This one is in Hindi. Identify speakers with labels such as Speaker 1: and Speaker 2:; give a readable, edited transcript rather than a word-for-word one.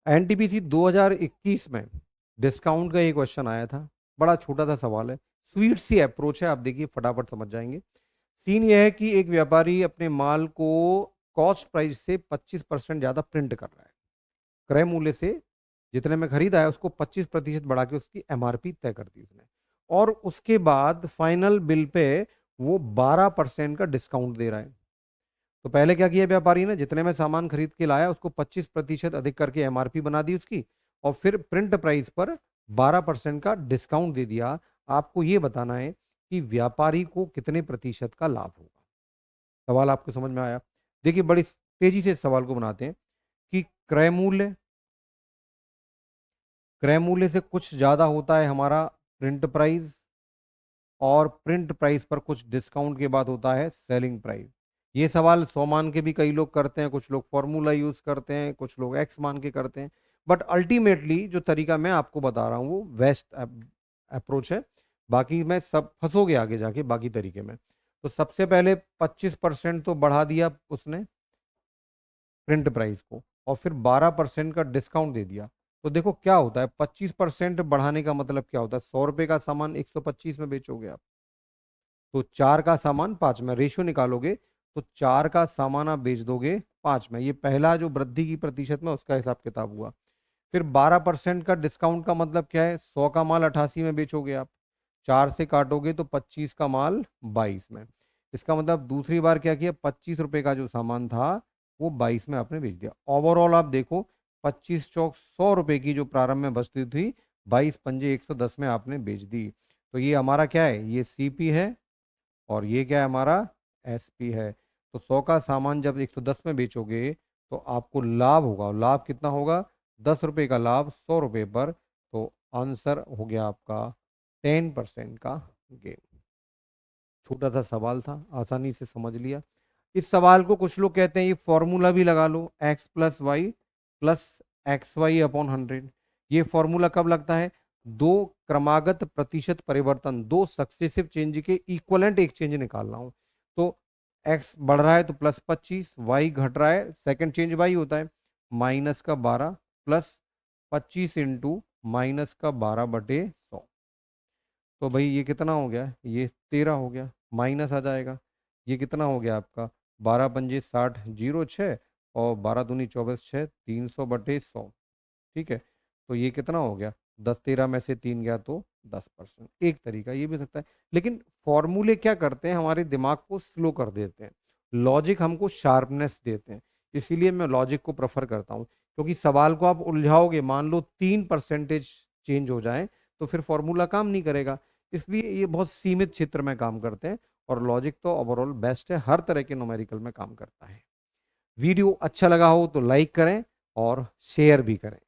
Speaker 1: एनटीपीसी 2021 में डिस्काउंट का एक क्वेश्चन आया था, बड़ा छोटा सा सवाल है, स्वीट सी अप्रोच है, आप देखिए फटाफट समझ जाएंगे। सीन यह है कि एक व्यापारी अपने माल को कॉस्ट प्राइस से 25% ज्यादा प्रिंट कर रहा है। क्रय मूल्य से जितने में खरीदा है उसको 25% बढ़ा के उसकी एमआरपी तय कर दी उसने, और उसके बाद फाइनल बिल पे वो 12% का डिस्काउंट दे रहा है। तो पहले क्या किया व्यापारी ने, जितने में सामान खरीद के लाया उसको 25% अधिक करके एमआरपी बना दी उसकी, और फिर प्रिंट प्राइस पर 12% का डिस्काउंट दे दिया। आपको ये बताना है कि व्यापारी को कितने प्रतिशत का लाभ होगा। सवाल आपको समझ में आया? देखिए बड़ी तेजी से इस सवाल को बनाते हैं कि क्रय मूल्य, क्रय मूल्य से कुछ ज्यादा होता है हमारा प्रिंट प्राइस, और प्रिंट प्राइस पर कुछ डिस्काउंट के बाद होता है सेलिंग प्राइस। ये सवाल 100 मान के भी कई लोग करते हैं, कुछ लोग फॉर्मूला यूज करते हैं, कुछ लोग एक्स मान के करते हैं। बट अल्टीमेटली जो तरीका मैं आपको बता रहा हूँ वो बेस्ट अप्रोच है। बाकी मैं सब फंसोगे आगे जाके बाकी तरीके में। तो सबसे पहले 25% तो बढ़ा दिया उसने प्रिंट प्राइस को, और फिर 12% का डिस्काउंट दे दिया। तो देखो क्या होता है, 25% बढ़ाने का मतलब क्या होता है, 100 रुपए का सामान 125 में बेचोगे आप, तो 4 का सामान 5 में, रेशियो निकालोगे तो 4 का सामान आप बेच दोगे 5 में। ये पहला जो वृद्धि की प्रतिशत में उसका हिसाब किताब हुआ। फिर 12% का डिस्काउंट का मतलब क्या है, 100 का माल 88 में बेचोगे आप, 4 से काटोगे तो 25 का माल 22 में। इसका मतलब दूसरी बार क्या किया, 25 रुपए का जो सामान था वो 22 में आपने बेच दिया। ओवरऑल आप देखो 25 चौक 100 रुपए की जो प्रारंभ में बचती थी, 22 पंजे 110 में आपने बेच दी। तो ये हमारा क्या है, ये सीपी है, और ये क्या है हमारा एसपी है। तो 100 का सामान जब 110 में बेचोगे तो आपको लाभ होगा, लाभ कितना होगा, 10 रुपए का लाभ 100 रुपए पर। तो आंसर हो गया आपका 10% का गेन। छोटा सा सवाल था, आसानी से समझ लिया। इस सवाल को कुछ लोग कहते हैं ये फॉर्मूला भी लगा लो, x+y+xy/100। ये फॉर्मूला कब लगता है, दो क्रमागत प्रतिशत परिवर्तन, दो सक्सेसिव चेंज के इक्वलेंट एक चेंज निकालना हो। तो x बढ़ रहा है तो +25, y घट रहा है, सेकंड चेंज y होता है, -12 +25 इंटू -12/100। तो भाई ये कितना हो गया, ये 13 हो गया, माइनस आ जाएगा। ये कितना हो गया आपका, 12 पंजे 60, 0 6, और 12 दूनी 24, 6, 300/100। ठीक है, तो ये कितना हो गया, 10 13 में से 3 गया तो 10%। एक तरीका ये भी सकता है। लेकिन फॉर्मूले क्या करते हैं, हमारे दिमाग को स्लो कर देते हैं, लॉजिक हमको शार्पनेस देते हैं। इसीलिए मैं लॉजिक को प्रेफर करता हूँ, क्योंकि सवाल को आप उलझाओगे, मान लो 3% चेंज हो जाए तो फिर फॉर्मूला काम नहीं करेगा। इसलिए ये बहुत सीमित क्षेत्र में काम करते हैं, और लॉजिक तो ओवरऑल बेस्ट है, हर तरह के न्यूमेरिकल में काम करता है। वीडियो अच्छा लगा हो तो लाइक करें और शेयर भी करें।